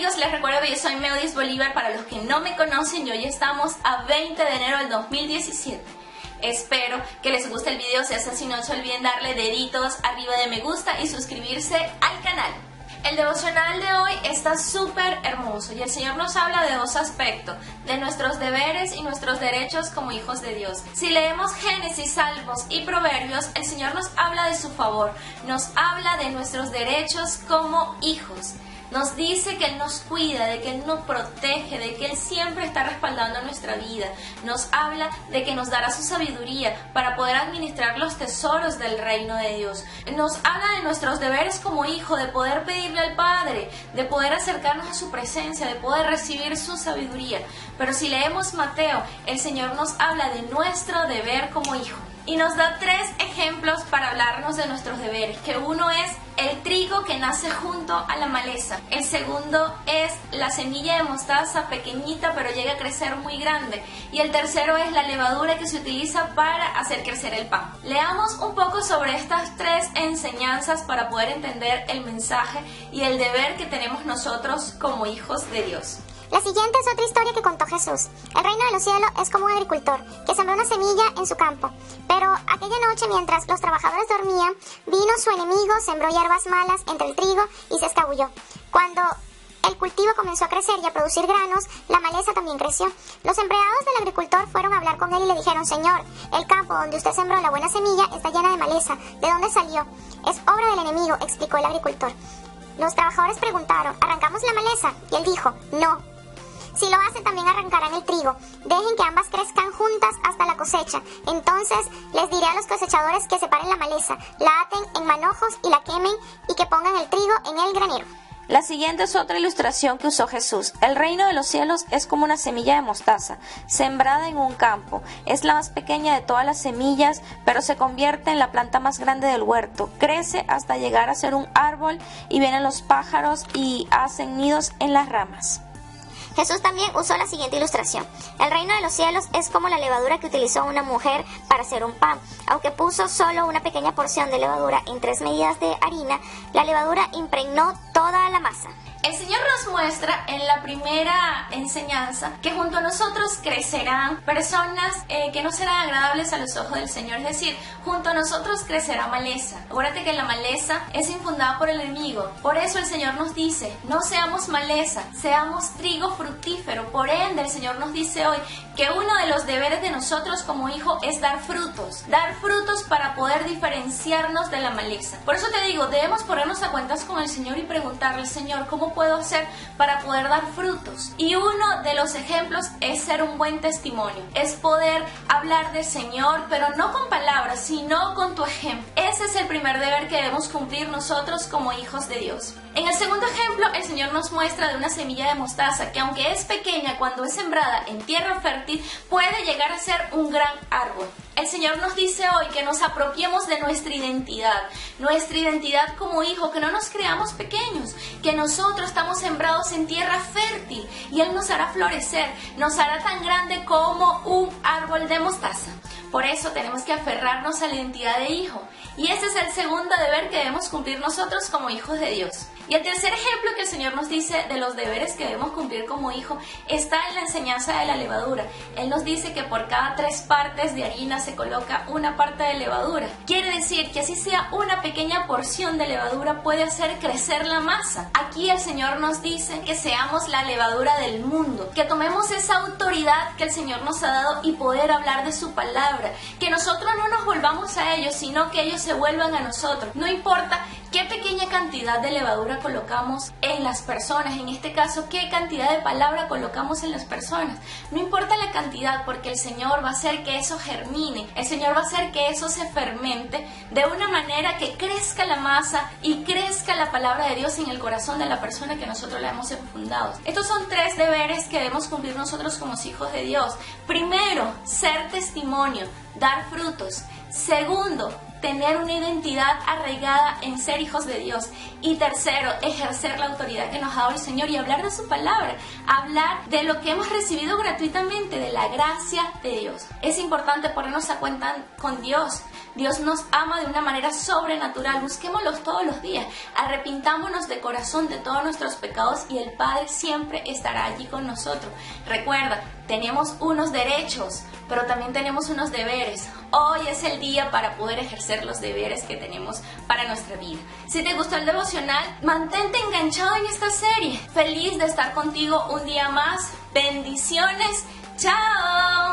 amigos, les recuerdo que yo soy Meudis Bolívar para los que no me conocen y hoy estamos a 20 de enero del 2017. Espero que les guste el video, si es así no se olviden darle deditos arriba de me gusta y suscribirse al canal. El devocional de hoy está súper hermoso y el Señor nos habla de dos aspectos, de nuestros deberes y nuestros derechos como hijos de Dios. Si leemos Génesis, Salmos y Proverbios, el Señor nos habla de su favor, nos habla de nuestros derechos como hijos. Nos dice que Él nos cuida, de que Él nos protege, de que Él siempre está respaldando nuestra vida. Nos habla de que nos dará su sabiduría para poder administrar los tesoros del reino de Dios. Nos habla de nuestros deberes como hijo, de poder pedirle al Padre, de poder acercarnos a su presencia, de poder recibir su sabiduría. Pero si leemos Mateo, el Señor nos habla de nuestro deber como hijo. Y nos da tres ejemplos para hablarnos de nuestros deberes, que uno es el trigo que nace junto a la maleza. El segundo es la semilla de mostaza pequeñita pero llega a crecer muy grande. Y el tercero es la levadura que se utiliza para hacer crecer el pan. Leamos un poco sobre estas tres enseñanzas para poder entender el mensaje y el deber que tenemos nosotros como hijos de Dios. La siguiente es otra historia que contó Jesús. El reino de los cielos es como un agricultor que sembró una semilla en su campo. Pero aquella noche, mientras los trabajadores dormían, vino su enemigo, sembró hierbas malas entre el trigo y se escabulló. Cuando el cultivo comenzó a crecer y a producir granos, la maleza también creció. Los empleados del agricultor fueron a hablar con él y le dijeron: Señor, el campo donde usted sembró la buena semilla está llena de maleza. ¿De dónde salió? Es obra del enemigo, explicó el agricultor. Los trabajadores preguntaron: ¿arrancamos la maleza? Y él dijo: no. Si lo hacen, también arrancarán el trigo. Dejen que ambas crezcan juntas hasta la cosecha. Entonces les diré a los cosechadores que separen la maleza, la aten en manojos y la quemen, y que pongan el trigo en el granero. La siguiente es otra ilustración que usó Jesús. El reino de los cielos es como una semilla de mostaza, sembrada en un campo. Es la más pequeña de todas las semillas, pero se convierte en la planta más grande del huerto. Crece hasta llegar a ser un árbol y vienen los pájaros y hacen nidos en las ramas. Jesús también usó la siguiente ilustración. El reino de los cielos es como la levadura que utilizó una mujer para hacer un pan. Aunque puso solo una pequeña porción de levadura en 3 medidas de harina, la levadura impregnó toda la masa. El Señor nos muestra en la primera enseñanza que junto a nosotros crecerán personas que no serán agradables a los ojos del Señor. Es decir, junto a nosotros crecerá maleza. Acuérdate que la maleza es infundada por el enemigo. Por eso el Señor nos dice: no seamos maleza, seamos trigo fructífero. Por ende, el Señor nos dice hoy que uno de los deberes de nosotros como hijo es dar frutos para poder diferenciarnos de la maleza. Por eso te digo, debemos ponernos a cuentas con el Señor y preguntarle: Señor, ¿cómo puedo hacer para poder dar frutos? Y uno de los ejemplos es ser un buen testimonio, es poder hablar del Señor, pero no con palabras, sino con tu ejemplo. Ese es el primer deber que debemos cumplir nosotros como hijos de Dios. En el segundo ejemplo, el Señor nos muestra de una semilla de mostaza que, aunque es pequeña, cuando es sembrada en tierra fértil, puede llegar a ser un gran árbol. El Señor nos dice hoy que nos apropiemos de nuestra identidad como hijo, que no nos creamos pequeños, que nosotros estamos sembrados en tierra fértil y Él nos hará florecer, nos hará tan grande como un árbol de mostaza. Por eso tenemos que aferrarnos a la identidad de hijo. Y ese es el segundo deber que debemos cumplir nosotros como hijos de Dios. Y el tercer ejemplo que el Señor nos dice de los deberes que debemos cumplir como hijo está en la enseñanza de la levadura. Él nos dice que por cada 3 partes de harina se coloca una parte de levadura. Quiere decir que así sea una pequeña porción de levadura puede hacer crecer la masa. Aquí el Señor nos dice que seamos la levadura del mundo, que tomemos esa autoridad que el Señor nos ha dado y poder hablar de su palabra, que nosotros no nos volvamos a ellos, sino que ellos se vuelvan a nosotros. No importa qué pequeña cantidad de levadura colocamos en las personas, en este caso, qué cantidad de palabra colocamos en las personas. No importa la cantidad, porque el Señor va a hacer que eso germine, el Señor va a hacer que eso se fermente de una manera que crezca la masa y crezca la palabra de Dios en el corazón de la persona que nosotros la hemos enfundado. Estos son 3 deberes que debemos cumplir nosotros como hijos de Dios. Primero, ser testimonio, dar frutos. Segundo, tener una identidad arraigada en ser hijos de Dios. Y tercero, ejercer la autoridad que nos ha dado el Señor y hablar de su palabra, hablar de lo que hemos recibido gratuitamente, de la gracia de Dios. Es importante ponernos a cuenta con Dios, Dios nos ama de una manera sobrenatural. Busquémoslos todos los días. Arrepintámonos de corazón de todos nuestros pecados y el Padre siempre estará allí con nosotros. Recuerda, tenemos unos derechos, pero también tenemos unos deberes. Hoy es el día para poder ejercer los deberes que tenemos para nuestra vida. Si te gustó el devocional, mantente enganchado en esta serie. Feliz de estar contigo un día más. Bendiciones. ¡Chao!